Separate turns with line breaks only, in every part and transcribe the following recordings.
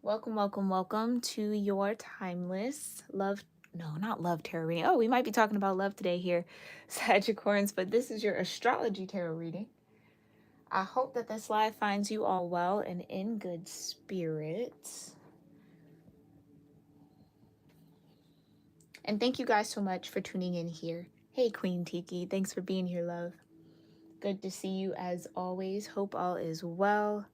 Welcome, welcome, welcome to your timeless love. No, not love tarot reading. Oh, we might be talking about love today here, Sagittarians, but this is your astrology tarot reading. I hope that this live finds you all well and in good spirits. And thank you guys so much for tuning in here. Hey, Queen Tiki, thanks for being here, love. Good to see you as always. Hope all is well.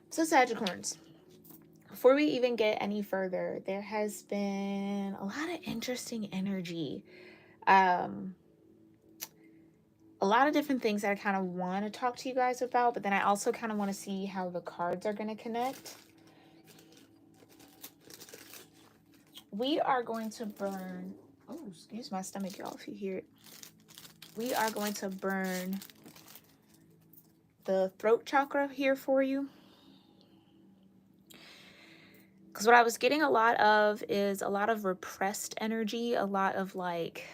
So, Sagittarians, before we even get any further, there has been a lot of interesting energy. A lot of different things that I kind of want to talk to you guys about, but then I also kind of want to see how the cards are going to connect. We are going to burn, oh, excuse my stomach, y'all, if you hear it. We are going to burn the throat chakra here for you. Because what I was getting a lot of is a lot of repressed energy, a lot of like,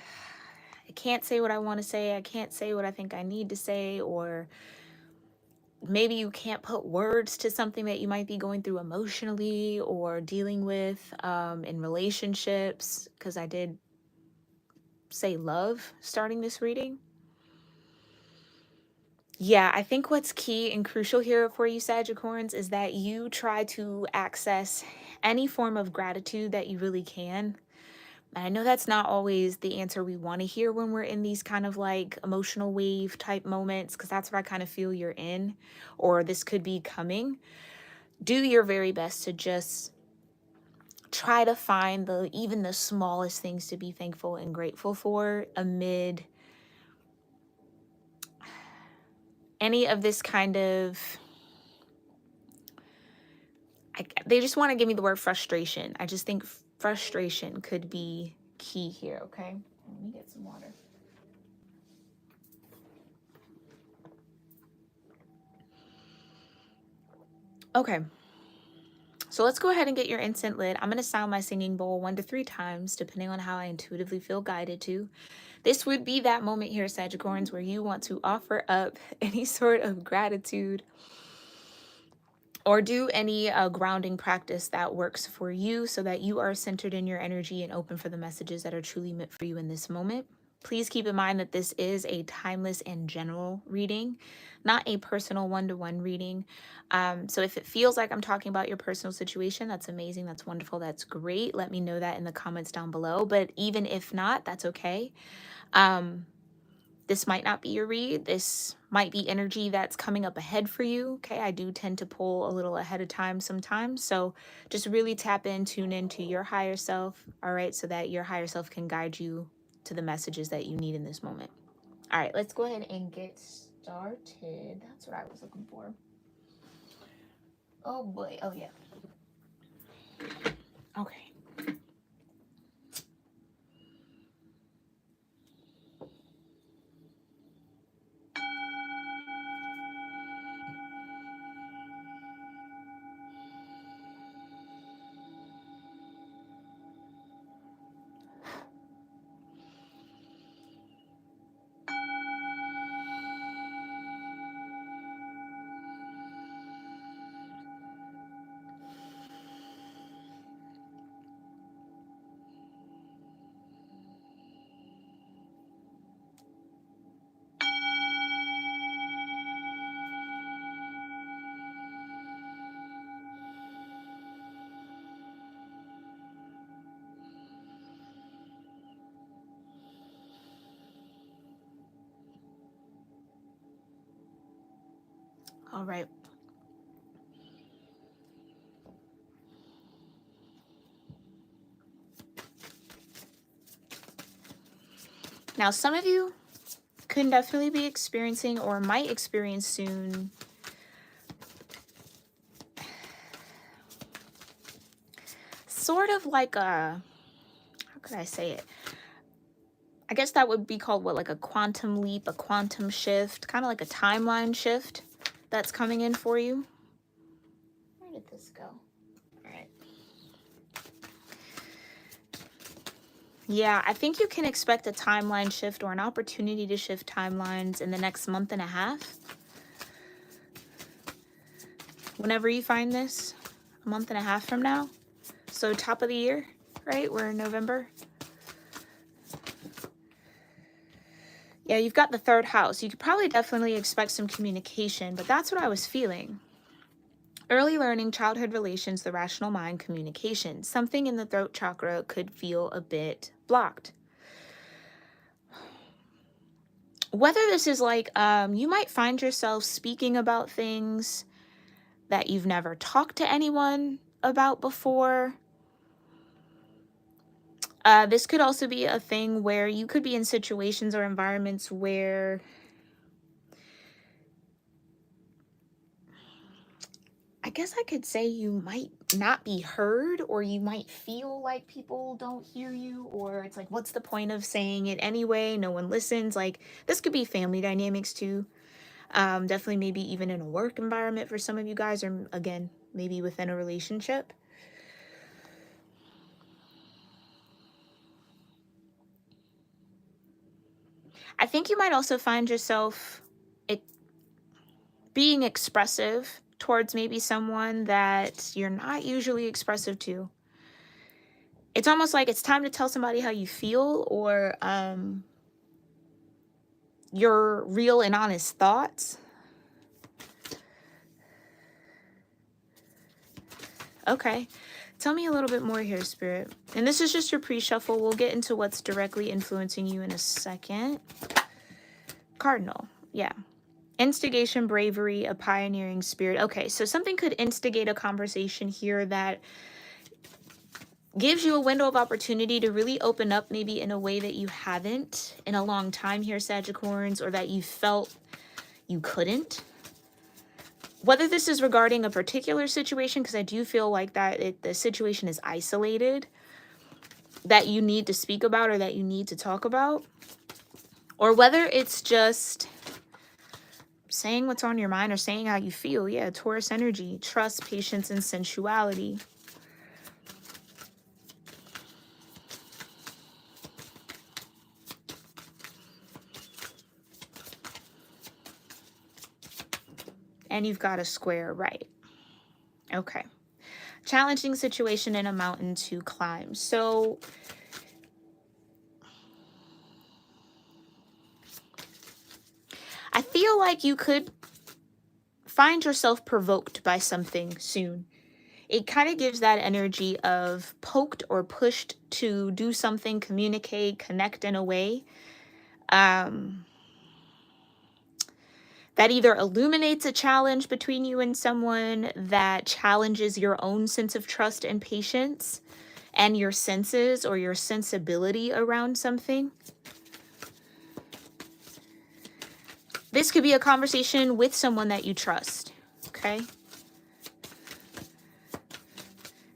I can't say what I want to say, I can't say what I think I need to say, or maybe you can't put words to something that you might be going through emotionally or dealing with in relationships, because I did say love starting this reading. Yeah, I think what's key and crucial here for you Sagittarians is that you try to access any form of gratitude that you really can. And I know that's not always the answer we want to hear when we're in these kind of like emotional wave type moments, because that's what I kind of feel you're in, or this could be coming. Do your very best to just try to find even the smallest things to be thankful and grateful for amid any of this kind of, they just want to give me the word frustration. I just think frustration could be key here, okay? Let me get some water. Okay. So let's go ahead and get your incense lit. I'm going to sound my singing bowl 1 to 3 times, depending on how I intuitively feel guided to. This would be that moment here, Sagittarians, where you want to offer up any sort of gratitude or do any grounding practice that works for you so that you are centered in your energy and open for the messages that are truly meant for you in this moment. Please keep in mind that this is a timeless and general reading, not a personal one-to-one reading. So if it feels like I'm talking about your personal situation, that's amazing, that's wonderful, that's great. Let me know that in the comments down below. But even if not, that's okay. This might not be your read. This might be energy that's coming up ahead for you. Okay, I do tend to pull a little ahead of time sometimes. So just really tap in, tune into your higher self, all right, so that your higher self can guide you to the messages that you need in this moment. All right, let's go ahead and get started. That's what I was looking for. Oh boy, oh yeah. Okay. All right. Now, some of you could definitely be experiencing or might experience soon sort of like a, how could I say it? I guess that would be called what, like a quantum leap, a quantum shift, kind of like a timeline shift that's coming in for you. Where did this go? All right. Yeah, I think you can expect a timeline shift or an opportunity to shift timelines in the next month and a half. whenever you find this, a month and a half from now. So top of the year, right? We're in November. Yeah, you've got the third house. You could probably definitely expect some communication, but that's what I was feeling. Early learning, childhood relations, the rational mind, communication. Something in the throat chakra could feel a bit blocked. Whether this is like, you might find yourself speaking about things that you've never talked to anyone about before. This could also be a thing where you could be in situations or environments where I guess I could say you might not be heard, or you might feel like people don't hear you, or it's like, what's the point of saying it anyway? No one listens. Like, this could be family dynamics too. Definitely maybe even in a work environment for some of you guys, or again, maybe within a relationship. I think you might also find yourself being expressive towards maybe someone that you're not usually expressive to. It's almost like it's time to tell somebody how you feel, or your real and honest thoughts. Okay. Tell me a little bit more here, Spirit. And this is just your pre-shuffle. We'll get into what's directly influencing you in a second. Cardinal. Yeah. Instigation, bravery, a pioneering spirit. Okay, so something could instigate a conversation here that gives you a window of opportunity to really open up, maybe in a way that you haven't in a long time here, Sagittarians, or that you felt you couldn't. Whether this is regarding a particular situation, because I do feel like that the situation is isolated, that you need to speak about or that you need to talk about, or whether it's just saying what's on your mind or saying how you feel. Yeah, Taurus energy, trust, patience, and sensuality. And you've got a square, right? Okay. Challenging situation in a mountain to climb. So I feel like you could find yourself provoked by something soon. It kind of gives that energy of poked or pushed to do something, communicate, connect in a way that either illuminates a challenge between you and someone, that challenges your own sense of trust and patience and your senses or your sensibility around something. This could be a conversation with someone that you trust, okay?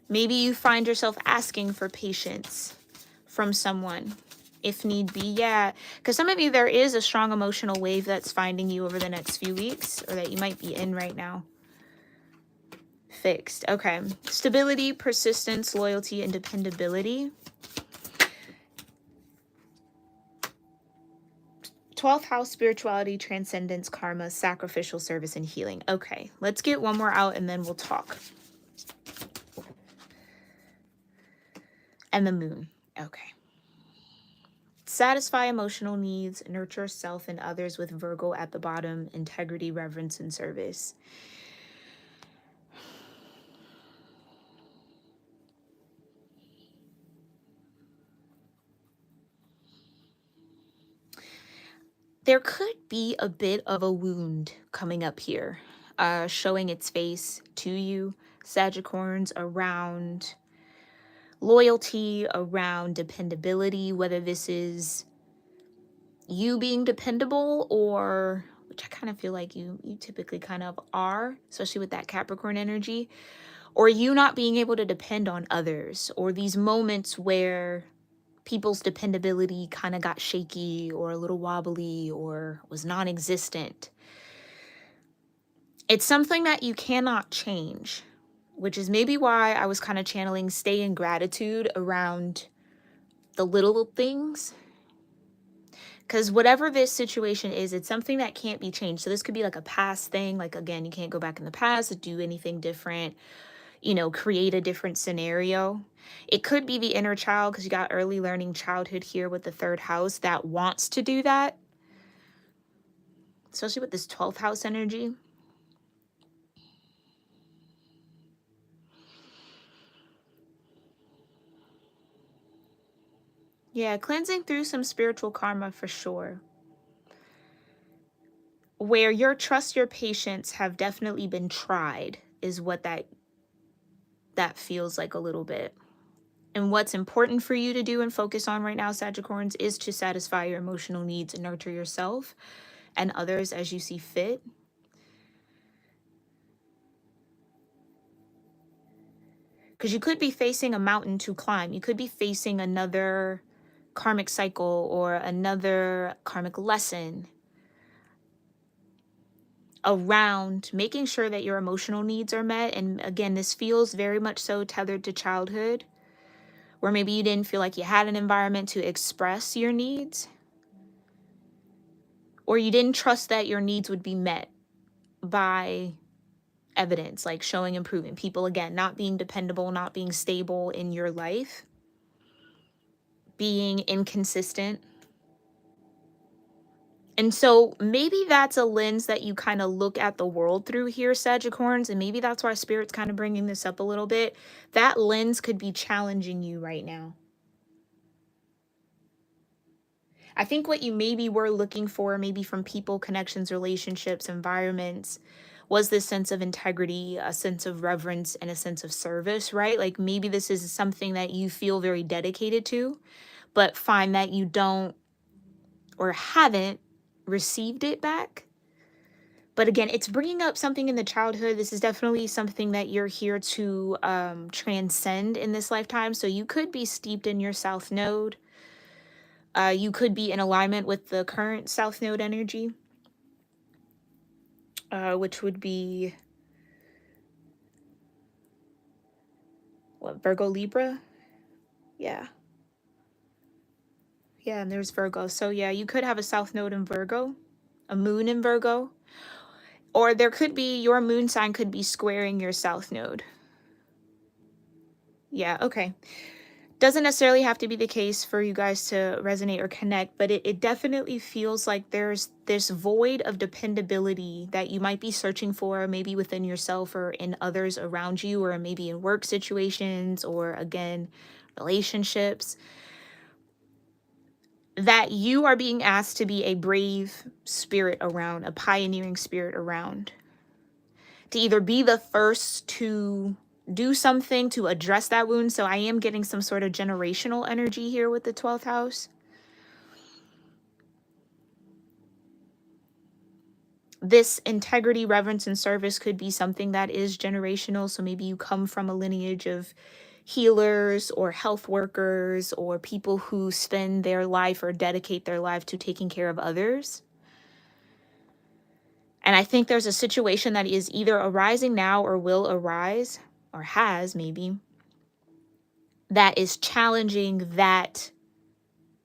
Maybe you find yourself asking for patience from someone if need be. Yeah, because some of you, there is a strong emotional wave that's finding you over the next few weeks, or that you might be in right now. Fixed. Okay. Stability, persistence, loyalty, and dependability. 12th house, spirituality, transcendence, karma, sacrificial service, and healing. Okay, let's get one more out and then we'll talk. And the moon. Okay. Satisfy emotional needs, nurture self and others with Virgo at the bottom, integrity, reverence, and service. There could be a bit of a wound coming up here, showing its face to you, Sagittarians, around loyalty, around dependability, whether this is you being dependable, or, which I kind of feel like you typically kind of are, especially with that Capricorn energy, or you not being able to depend on others, or these moments where people's dependability kind of got shaky or a little wobbly or was non-existent. It's something that you cannot change, which is maybe why I was kind of channeling stay in gratitude around the little things. Because whatever this situation is, it's something that can't be changed. So this could be like a past thing. Like, again, you can't go back in the past, do anything different, you know, create a different scenario. It could be the inner child, because you got early learning childhood here with the 3rd house that wants to do that, especially with this 12th house energy. Yeah, cleansing through some spiritual karma for sure. Where your trust, your patience have definitely been tried is what that feels like a little bit. And what's important for you to do and focus on right now, Sagittarians, is to satisfy your emotional needs and nurture yourself and others as you see fit. Because you could be facing a mountain to climb. You could be facing another karmic cycle or another karmic lesson around making sure that your emotional needs are met. And again, this feels very much so tethered to childhood, where maybe you didn't feel like you had an environment to express your needs, or you didn't trust that your needs would be met by evidence, like showing improvement. People, again, not being dependable, not being stable in your life, being inconsistent. And so maybe that's a lens that you kind of look at the world through here, Sagittarians, and maybe that's why Spirit's kind of bringing this up a little bit. That lens could be challenging you right now. I think what you maybe were looking for, maybe from people, connections, relationships, environments, was this sense of integrity, a sense of reverence, and a sense of service, right? Like maybe this is something that you feel very dedicated to, but find that you don't or haven't received it back. But again, it's bringing up something in the childhood. This is definitely something that you're here to transcend in this lifetime. So you could be steeped in your South Node. You could be in alignment with the current South Node energy, which would be, what, Virgo, Libra? Yeah. Yeah, and there's Virgo. So yeah, you could have a South Node in Virgo, a moon in Virgo, or there could be your moon sign could be squaring your South Node. Yeah, okay. Doesn't necessarily have to be the case for you guys to resonate or connect, but it definitely feels like there's this void of dependability that you might be searching for, maybe within yourself or in others around you, or maybe in work situations, or again, relationships, that you are being asked to be a brave spirit around, a pioneering spirit around, to either be the first to do something to address that wound. So I am getting some sort of generational energy here with the 12th house. This integrity, reverence, and service could be something that is generational. So maybe you come from a lineage of healers or health workers or people who spend their life or dedicate their life to taking care of others. And I think there's a situation that is either arising now or will arise, or has maybe, that is challenging that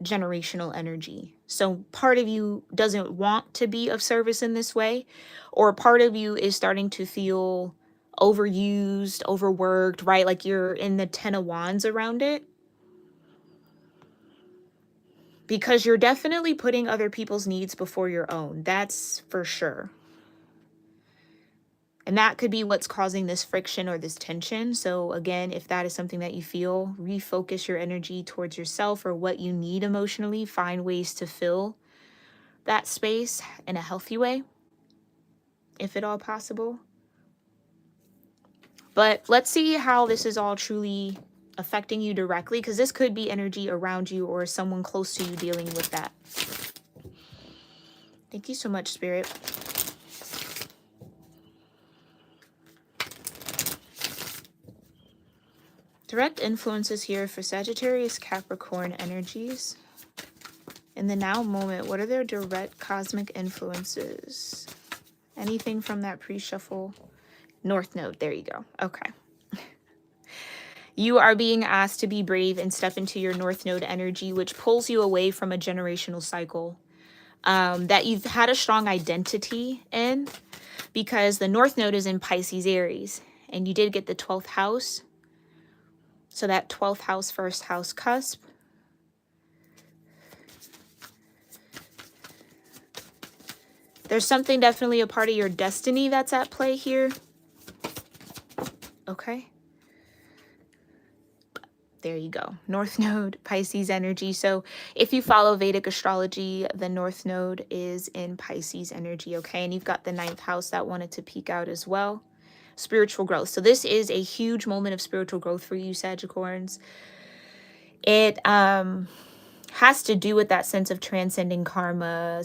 generational energy. So part of you doesn't want to be of service in this way, or part of you is starting to feel overused, overworked, right? Like you're in the 10 of wands around it, because you're definitely putting other people's needs before your own. That's for sure. And that could be what's causing this friction or this tension. So again, if that is something that you feel, refocus your energy towards yourself or what you need emotionally. Find ways to fill that space in a healthy way, if at all possible. But let's see how this is all truly affecting you directly, because this could be energy around you or someone close to you dealing with that. Thank you so much, Spirit. Direct influences here for Sagittarius-Capricorn energies. In the now moment, what are their direct cosmic influences? Anything from that pre-shuffle? North Node, there you go. Okay. You are being asked to be brave and step into your North Node energy, which pulls you away from a generational cycle. that you've had a strong identity in, because the North Node is in Pisces Aries, and you did get the 12th house. So that 12th house, first house cusp. There's something definitely a part of your destiny that's at play here. Okay. There you go. North Node, Pisces energy. So if you follow Vedic astrology, the North Node is in Pisces energy, okay? And you've got the 9th house that wanted to peek out as well. Spiritual growth. So this is a huge moment of spiritual growth for you, Sagittarians. It has to do with that sense of transcending karma,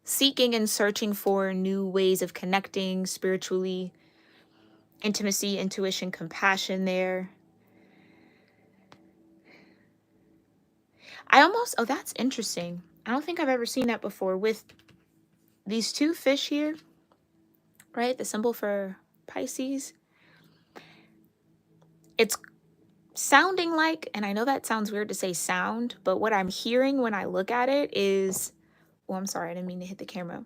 seeking and searching for new ways of connecting spiritually, intimacy, intuition, compassion there. Oh, that's interesting. I don't think I've ever seen that before with these two fish here, right? The symbol for Pisces. It's sounding like, and I know that sounds weird to say sound, but what I'm hearing when I look at it is, oh, I'm sorry, I didn't mean to hit the camera.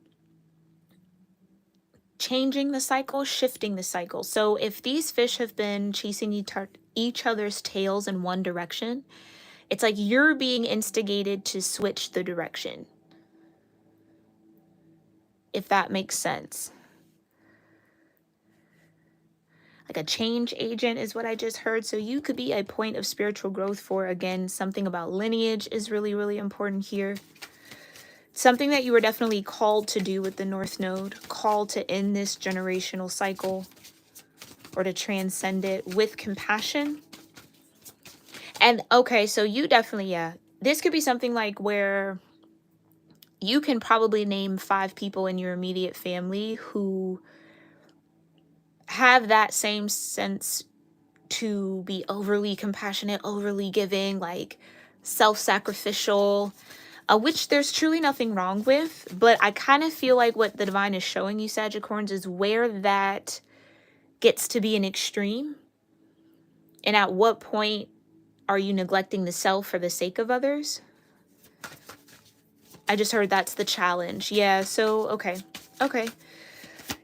Changing the cycle, shifting the cycle. So if these fish have been chasing each other's tails in one direction, it's like you're being instigated to switch the direction, if that makes sense. Like a change agent is what I just heard. So you could be a point of spiritual growth for, again, something about lineage is really, really important here. Something that you were definitely called to do with the North Node, called to end this generational cycle or to transcend it with compassion. And okay, so you definitely, yeah, this could be something like where you can probably name 5 people in your immediate family who have that same sense to be overly compassionate, overly giving, like self-sacrificial, which there's truly nothing wrong with. But I kind of feel like what the divine is showing you, Sagittarians, is where that gets to be an extreme. And at what point are you neglecting the self for the sake of others? I just heard that's the challenge. Yeah, so, okay.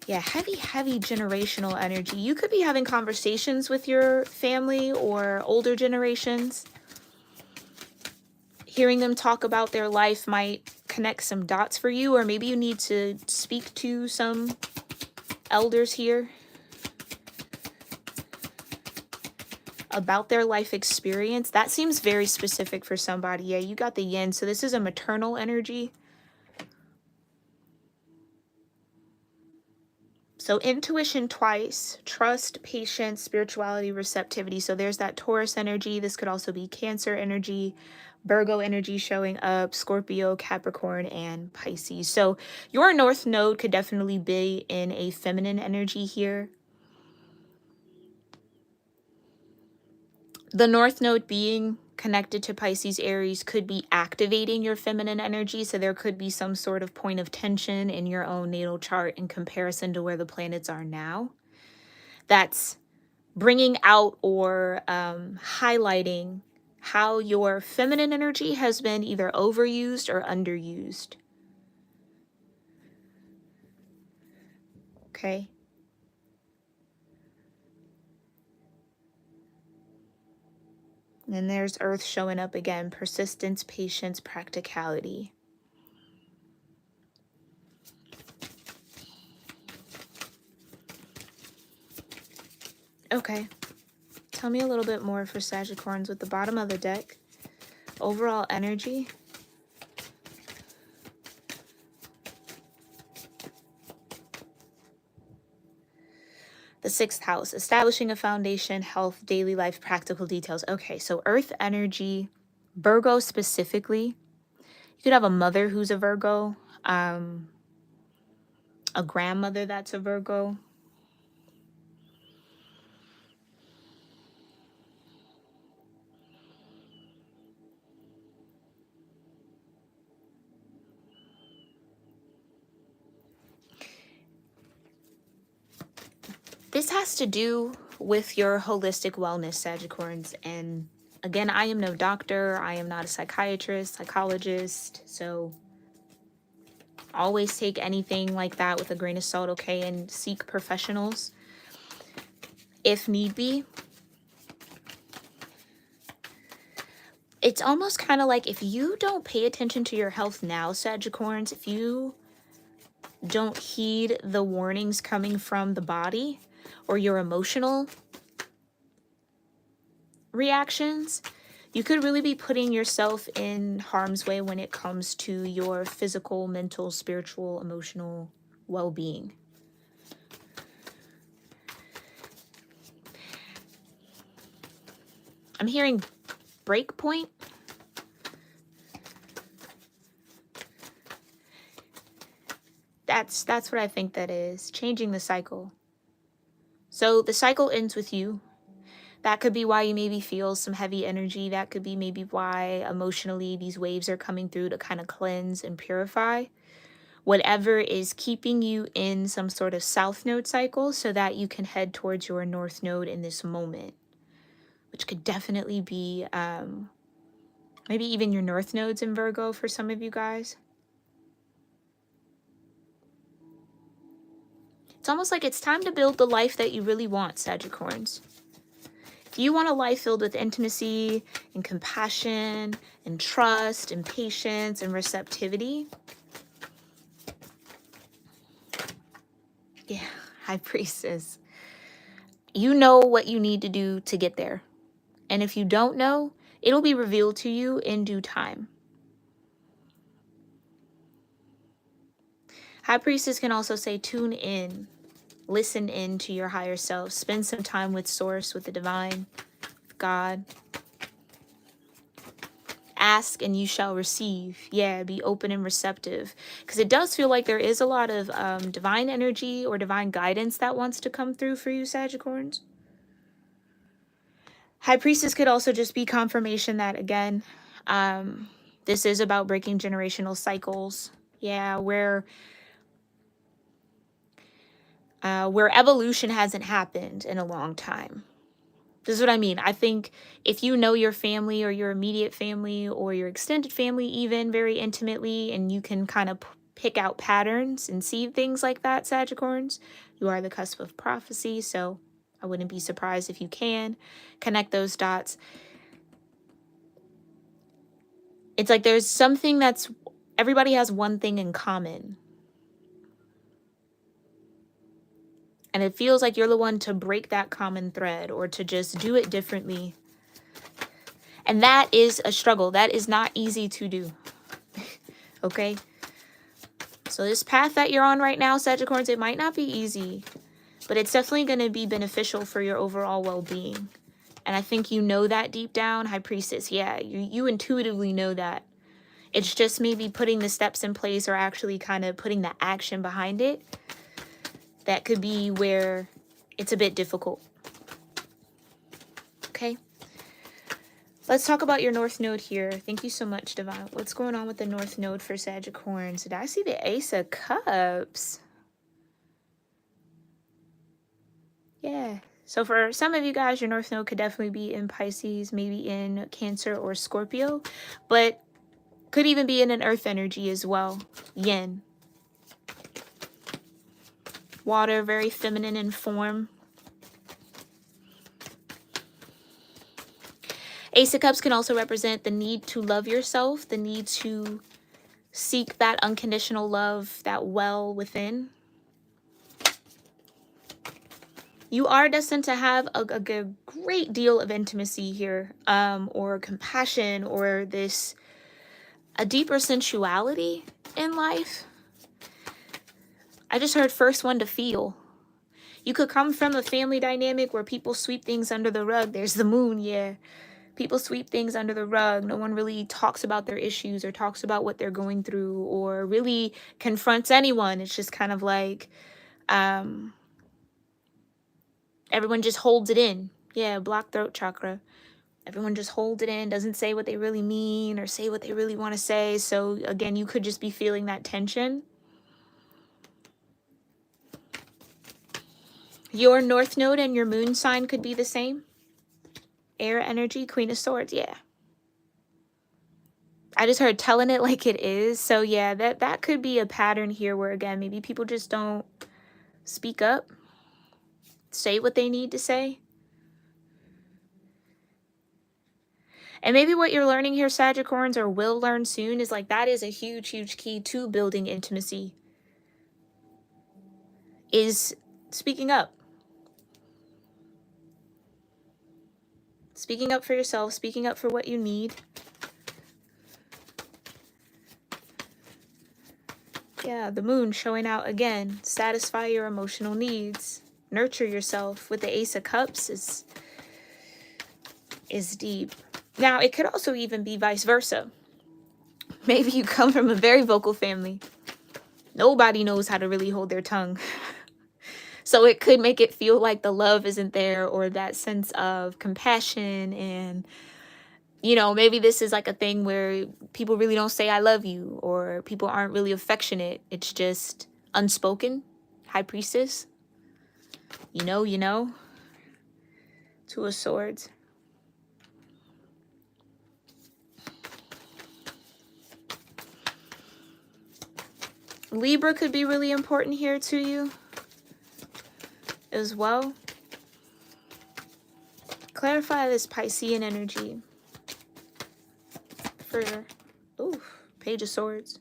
Yeah, heavy generational energy. You could be having conversations with your family or older generations. Hearing them talk about their life might connect some dots for you, or maybe you need to speak to some elders here about their life experience. That seems very specific for somebody. Yeah, you got the yin. So this is a maternal energy. So intuition twice, trust, patience, spirituality, receptivity. So there's that Taurus energy. This could also be Cancer energy, Virgo energy showing up, Scorpio, Capricorn, and Pisces. So your North Node could definitely be in a feminine energy here. The North Node being connected to Pisces Aries could be activating your feminine energy. So there could be some sort of point of tension in your own natal chart in comparison to where the planets are now. That's bringing out or highlighting how your feminine energy has been either overused or underused. Okay. And there's Earth showing up again. Persistence, patience, practicality. Okay. Tell me a little bit more for Sagittarians with the bottom of the deck. Overall energy. The 6th house, establishing a foundation, health, daily life, practical details. Okay, so Earth energy, Virgo specifically. You could have a mother who's a Virgo, a grandmother that's a Virgo. This has to do with your holistic wellness, Sagittarians, and Again, I am no doctor. I am not a psychiatrist, psychologist. So always take anything like that with a grain of salt, okay? And seek professionals if need be. It's almost kind of like if you don't pay attention to your health now, Sagittarians, if you don't heed the warnings coming from the body or your emotional reactions, you could really be putting yourself in harm's way when it comes to your physical, mental, spiritual, emotional well-being. I'm hearing break point. That's what I think that is. Changing the cycle. So the cycle ends with you. That could be why you maybe feel some heavy energy. That could be maybe why emotionally these waves are coming through to kind of cleanse and purify whatever is keeping you in some sort of south node cycle so that you can head towards your north node in this moment, which could definitely be maybe even your north nodes in Virgo for some of you guys. It's almost like it's time to build the life that you really want, Sagittarians. If you want a life filled with intimacy and compassion and trust and patience and receptivity, yeah, High Priestess, you know what you need to do to get there. And if you don't know, it'll be revealed to you in due time. High Priestess can also say tune in, listen in to your higher self, spend some time with Source, with the divine, with God. Ask and you shall receive. Yeah, be open and receptive. Because it does feel like there is a lot of divine energy or divine guidance that wants to come through for you, Sagittarians. High Priestess could also just be confirmation that, again, this is about breaking generational cycles. Yeah, where evolution hasn't happened in a long time. This is what I mean. I think if you know your family or your immediate family or your extended family even very intimately, and you can kind of pick out patterns and see things like that, Sagittarians, you are the cusp of prophecy. So I wouldn't be surprised if you can connect those dots. It's like there's something that's, everybody has one thing in common. And it feels like you're the one to break that common thread or to just do it differently. And that is a struggle. That is not easy to do. Okay? So this path that you're on right now, Sagittarius, it might not be easy, but it's definitely going to be beneficial for your overall well-being. And I think you know that deep down, High Priestess. Yeah, you intuitively know that. It's just maybe putting the steps in place or actually kind of putting the action behind it. That could be where it's a bit difficult. Okay? Let's talk about your North Node here. Thank you so much, Divine. What's going on with the North Node for Sagittarius? Did I see the Ace of Cups? Yeah. So for some of you guys, your North Node could definitely be in Pisces, maybe in Cancer or Scorpio, but could even be in an Earth energy as well. Yin. Water, very feminine in form. Ace of Cups can also represent the need to love yourself, the need to seek that unconditional love, that well within. You are destined to have a great deal of intimacy here, or compassion, or a deeper sensuality in life. I just heard first one to feel. You could come from a family dynamic where people sweep things under the rug. There's the moon, yeah. People sweep things under the rug. No one really talks about their issues or talks about what they're going through or really confronts anyone. It's just kind of like everyone just holds it in. Yeah, black throat chakra. Everyone just holds it in, doesn't say what they really mean or say what they really want to say. So again, you could just be feeling that tension. Your North Node and your moon sign could be the same. Air energy, Queen of Swords, yeah. I just heard telling it like it is. So yeah, that could be a pattern here where, again, maybe people just don't speak up, say what they need to say. And maybe what you're learning here, Sagittarians, or will learn soon, is like that is a huge, huge key to building intimacy, is speaking up. Speaking up for yourself, speaking up for what you need. Yeah, the moon showing out again. Satisfy your emotional needs. Nurture yourself with the Ace of Cups is deep. Now, it could also even be vice versa. Maybe you come from a very vocal family. Nobody knows how to really hold their tongue. So it could make it feel like the love isn't there, or that sense of compassion. And, you know, maybe this is like a thing where people really don't say I love you, or people aren't really affectionate. It's just unspoken. High Priestess. You know. Two of Swords. Libra could be really important here to you as well. Clarify this Piscean energy for, Page of Swords.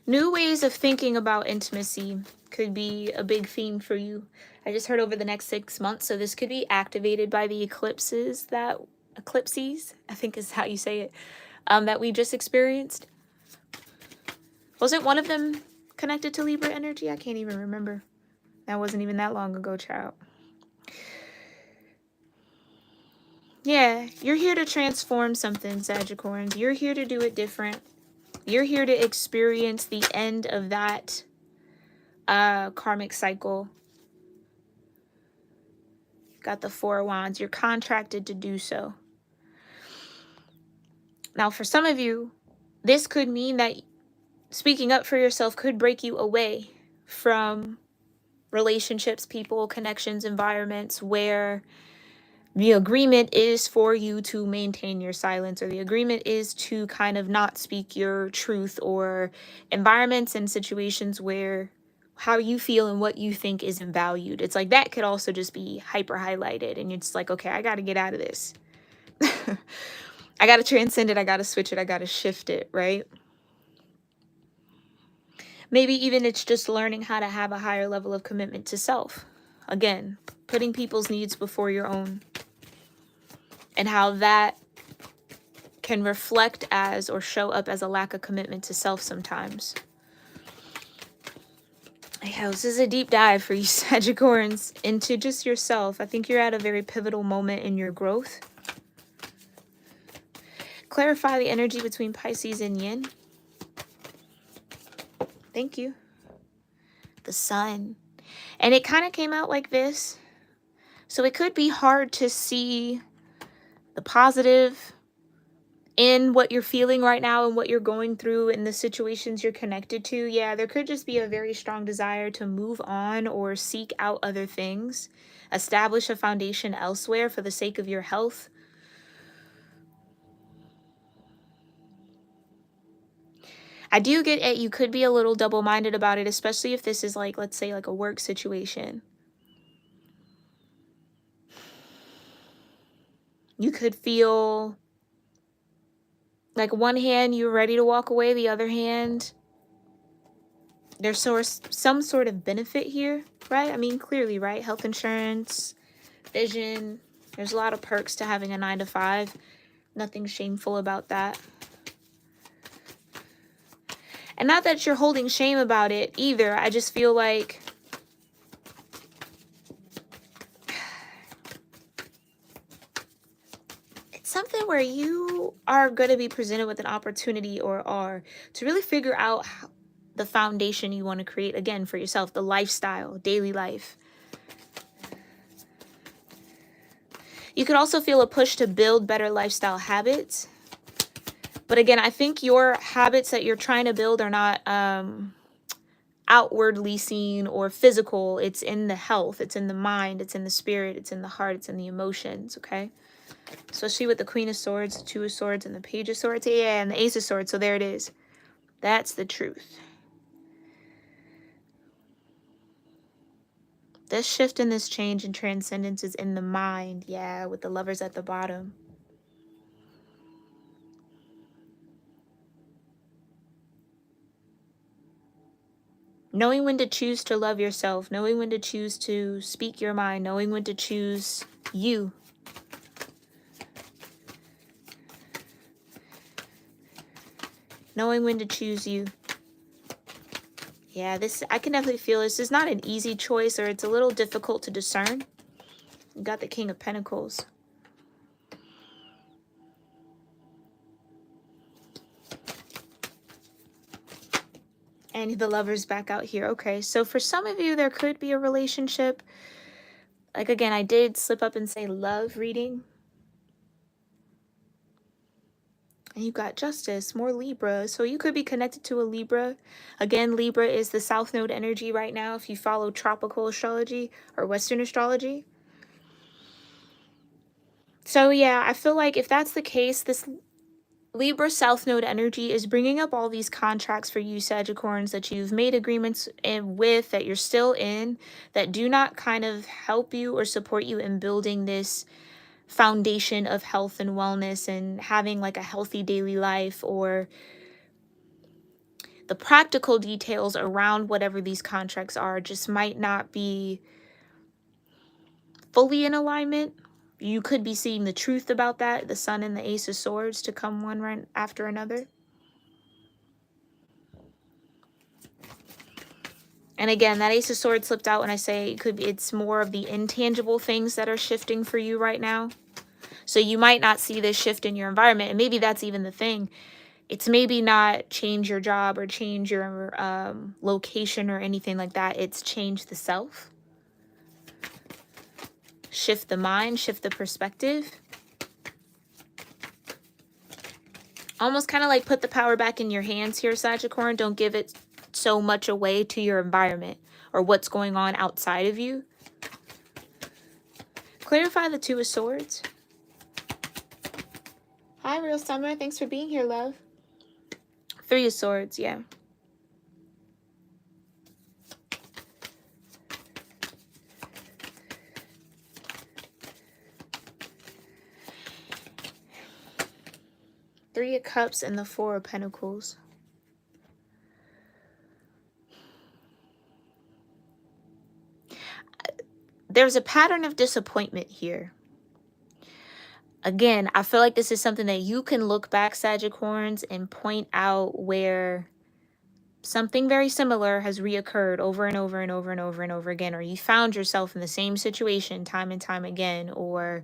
New ways of thinking about intimacy could be a big theme for you. I just heard over the next 6 months, so this could be activated by the eclipses, I think is how you say it, that we just experienced. Wasn't one of them connected to Libra energy? I can't even remember. That wasn't even that long ago, child. Yeah, you're here to transform something, Sagittarians. You're here to do it different. You're here to experience the end of that karmic cycle. Got the Four of Wands. You're contracted to do so. Now, for some of you, this could mean that speaking up for yourself could break you away from relationships, people, connections, environments where the agreement is for you to maintain your silence, or the agreement is to kind of not speak your truth, or environments and situations where how you feel and what you think isn't valued. It's like that could also just be hyper highlighted, and you're just like, okay, I got to get out of this. I got to transcend it. I got to switch it. I got to shift it, right? Maybe even it's just learning how to have a higher level of commitment to self. Again, putting people's needs before your own. And how that can reflect as or show up as a lack of commitment to self sometimes. Yeah, this is a deep dive for you, Sagittarians, into just yourself. I think you're at a very pivotal moment in your growth. Clarify the energy between Pisces and Yin. Thank you. The Sun. And it kind of came out like this. So it could be hard to see the positive in what you're feeling right now and what you're going through and the situations you're connected to. Yeah, there could just be a very strong desire to move on or seek out other things. Establish a foundation elsewhere for the sake of your health. I do get it. You could be a little double-minded about it, especially if this is like, let's say, like a work situation. You could feel like one hand you're ready to walk away, the other hand there's some sort of benefit here, right? I mean, clearly, right? Health insurance, vision. There's a lot of perks to having a 9-to-5. Nothing shameful about that. And not that you're holding shame about it either. I just feel like it's something where you are going to be presented with an opportunity or are to really figure out the foundation you want to create, again, for yourself, the lifestyle, daily life. You could also feel a push to build better lifestyle habits. But again, I think your habits that you're trying to build are not outwardly seen or physical. It's in the health, it's in the mind, it's in the spirit, it's in the heart, it's in the emotions, okay? Especially with the Queen of Swords, the Two of Swords, and the Page of Swords. Yeah, and the Ace of Swords. So there it is. That's the truth. This shift and this change and transcendence is in the mind. Yeah, with the Lovers at the bottom. Knowing when to choose to love yourself, knowing when to choose to speak your mind, knowing when to choose you. Knowing when to choose you. Yeah, this, I can definitely feel this is not an easy choice, or it's a little difficult to discern. You got the King of Pentacles. And the Lovers back out here. Okay, so for some of you, there could be a relationship. Like, again, I did slip up and say love reading. And you got Justice, more Libra. So you could be connected to a Libra. Again, Libra is the South Node energy right now if you follow tropical astrology or Western astrology. So yeah, I feel like if that's the case, this Libra South Node energy is bringing up all these contracts for you, Sagittarians, that you've made agreements with, that you're still in, that do not kind of help you or support you in building this foundation of health and wellness and having like a healthy daily life, or the practical details around whatever these contracts are just might not be fully in alignment. You could be seeing the truth about that, the Sun and the Ace of Swords to come one right after another. And again, that Ace of Swords slipped out when I say it could be, it's more of the intangible things that are shifting for you right now. So you might not see this shift in your environment, and maybe that's even the thing. It's maybe not change your job or change your location or anything like that. It's change the self. Shift the mind, shift the perspective. Almost kind of like put the power back in your hands here, Sagittarius. Don't give it so much away to your environment or what's going on outside of you. Clarify the Two of Swords. Hi, Real Summer. Thanks for being here, love. Three of Swords, yeah. Three of Cups and the Four of Pentacles. There's a pattern of disappointment here. Again, I feel like this is something that you can look back, Sagittarius, and point out where something very similar has reoccurred over and over and over and over and over again, or you found yourself in the same situation time and time again, or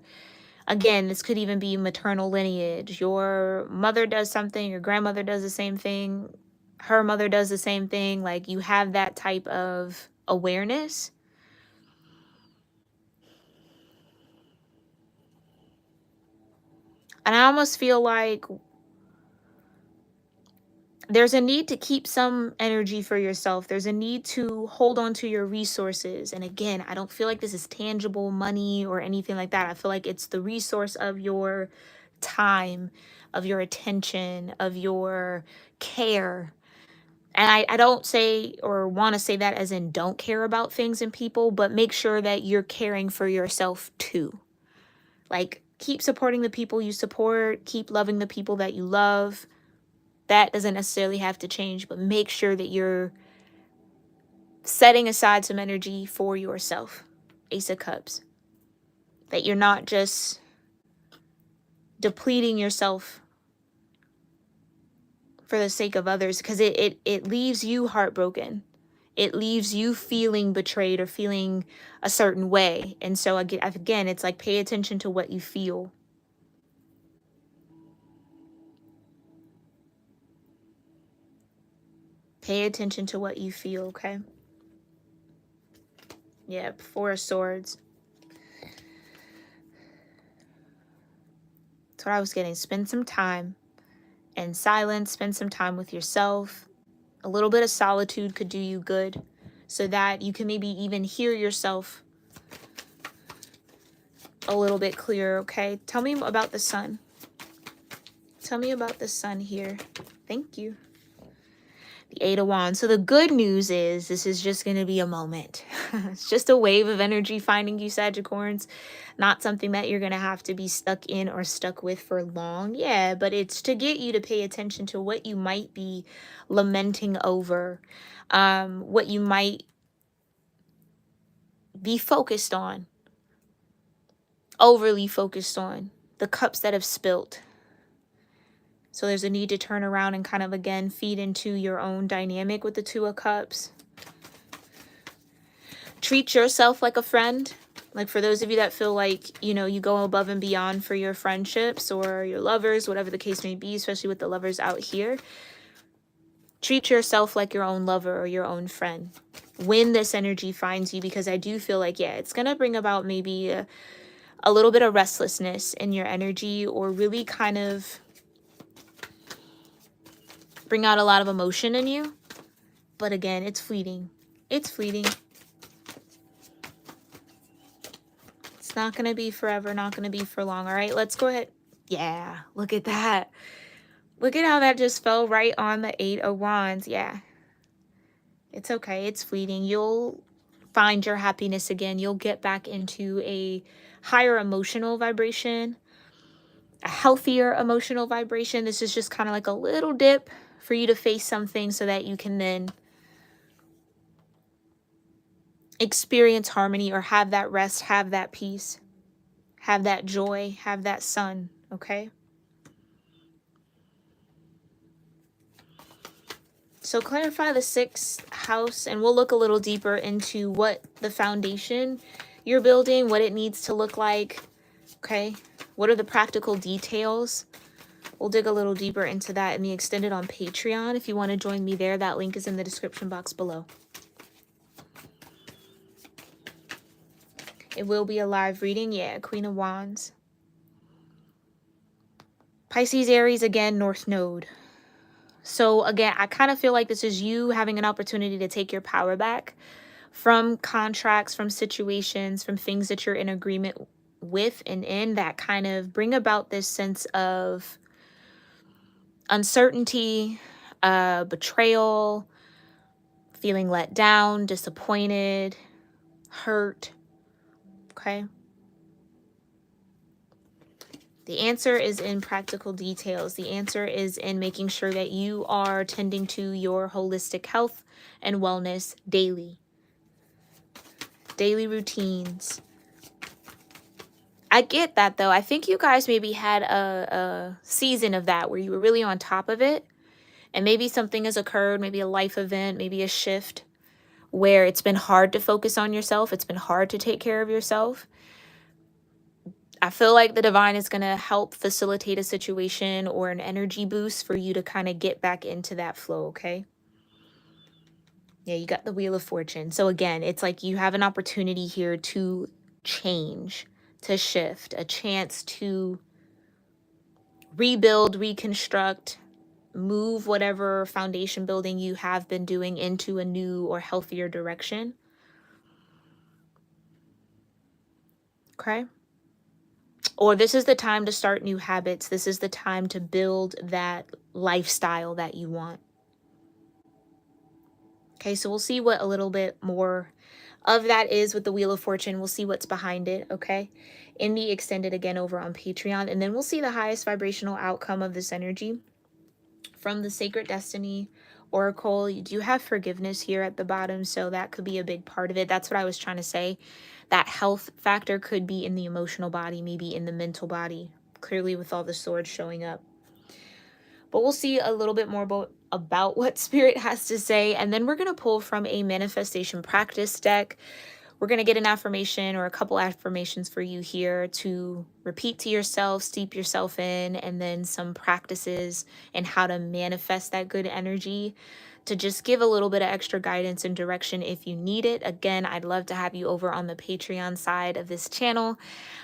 again, this could even be maternal lineage. Your mother does something, your grandmother does the same thing, her mother does the same thing. Like, you have that type of awareness. And I almost feel like there's a need to keep some energy for yourself. There's a need to hold on to your resources. And again, I don't feel like this is tangible money or anything like that. I feel like it's the resource of your time, of your attention, of your care. And I don't say or want to say that as in don't care about things and people, but make sure that you're caring for yourself too. Like, keep supporting the people you support, keep loving the people that you love. That doesn't necessarily have to change, but make sure that you're setting aside some energy for yourself. Ace of Cups. That you're not just depleting yourself for the sake of others, because it leaves you heartbroken. It leaves you feeling betrayed or feeling a certain way. And so again, it's like, pay attention to what you feel. Pay attention to what you feel, okay? Yep, Four of Swords. That's what I was getting. Spend some time in silence. Spend some time with yourself. A little bit of solitude could do you good so that you can maybe even hear yourself a little bit clearer, okay? Tell me about the sun. Tell me about the sun here. Thank you. The Eight of Wands. So the good news is this is just going to be a moment. It's just a wave of energy finding you, Sagittarians. Not something that you're going to have to be stuck in or stuck with for long. Yeah, but it's to get you to pay attention to what you might be lamenting over, what you might be focused on, overly focused on, the cups that have spilt. So there's a need to turn around and kind of, again, feed into your own dynamic with the Two of Cups. Treat yourself like a friend. Like for those of you that feel like, you know, you go above and beyond for your friendships or your lovers, whatever the case may be, especially with the lovers out here. Treat yourself like your own lover or your own friend when this energy finds you, because I do feel like, yeah, it's going to bring about maybe a little bit of restlessness in your energy, or really kind of bring out a lot of emotion in you. But again, it's fleeting. It's fleeting. It's not going to be forever, not going to be for long. All right, let's go ahead. Yeah, look at that. Look at how that just fell right on the Eight of Wands. Yeah, it's okay. It's fleeting. You'll find your happiness again. You'll get back into a higher emotional vibration, a healthier emotional vibration. This is just kind of like a little dip for you to face something so that you can then experience harmony, or have that rest, have that peace, have that joy, have that sun, okay? So clarify the sixth house, and we'll look a little deeper into what the foundation you're building, what it needs to look like, okay? What are the practical details? We'll dig a little deeper into that in the extended on Patreon. If you want to join me there, that link is in the description box below. It will be a live reading. Yeah, Queen of Wands. Pisces, Aries, again, North Node. So again, I kind of feel like this is you having an opportunity to take your power back from contracts, from situations, from things that you're in agreement with and in, that kind of bring about this sense of uncertainty, betrayal, feeling let down, disappointed, hurt. Okay. The answer is in practical details. The answer is in making sure that you are tending to your holistic health and wellness daily. Daily routines. I get that though. I think you guys maybe had a season of that where you were really on top of it. And maybe something has occurred, maybe a life event, maybe a shift where it's been hard to focus on yourself. It's been hard to take care of yourself. I feel like the divine is going to help facilitate a situation or an energy boost for you to kind of get back into that flow, okay? Yeah, you got the Wheel of Fortune. So again, it's like you have an opportunity here to change, to shift, a chance to rebuild, reconstruct, move whatever foundation building you have been doing into a new or healthier direction. Okay? Or this is the time to start new habits. This is the time to build that lifestyle that you want. Okay, so we'll see what a little bit more of that is with the Wheel of Fortune. We'll see what's behind it, okay? In the extended again over on Patreon. And then we'll see the highest vibrational outcome of this energy from the Sacred Destiny Oracle. You do have forgiveness here at the bottom, so that could be a big part of it. That's what I was trying to say. That health factor could be in the emotional body, maybe in the mental body, clearly with all the swords showing up. But we'll see a little bit more about what Spirit has to say. And then we're going to pull from a manifestation practice deck. We're going to get an affirmation or a couple affirmations for you here to repeat to yourself, steep yourself in, and then some practices and how to manifest that good energy to just give a little bit of extra guidance and direction if you need it. Again, I'd love to have you over on the Patreon side of this channel.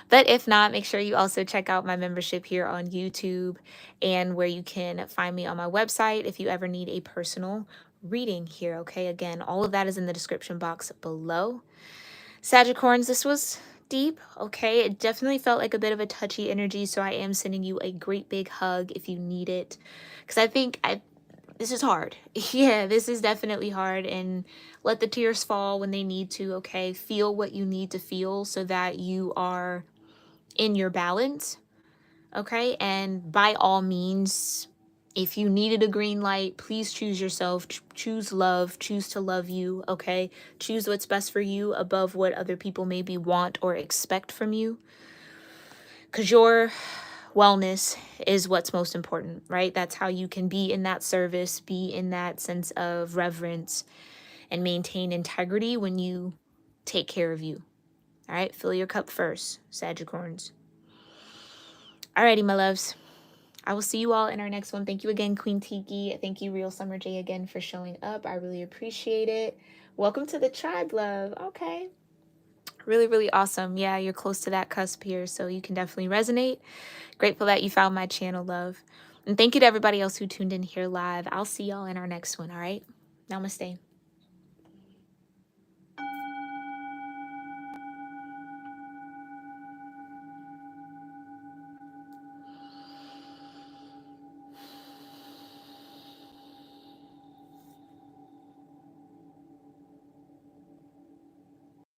But if not, make sure you also check out my membership here on YouTube, and where you can find me on my website if you ever need a personal reading here, okay? Again, all of that is in the description box below. Sagittarians, this was deep, okay? It definitely felt like a bit of a touchy energy, so I am sending you a great big hug if you need it. Because I think this is hard. Yeah, this is definitely hard, and let the tears fall when they need to, okay? Feel what you need to feel so that you are in your balance, okay? And by all means, if you needed a green light, please choose yourself, choose love, choose to love you, okay? Choose what's best for you above what other people maybe want or expect from you. Because your wellness is what's most important, right? That's how you can be in that service, be in that sense of reverence, and maintain integrity when you take care of you. All right, fill your cup first, Sagittarians. Alrighty, my loves. I will see you all in our next one. Thank you again, Queen Tiki. Thank you, Real Summer J, again for showing up. I really appreciate it. Welcome to the tribe, love. Okay. Really, really awesome. Yeah, you're close to that cusp here, so you can definitely resonate. Grateful that you found my channel, love. And thank you to everybody else who tuned in here live. I'll see y'all in our next one, all right? Namaste.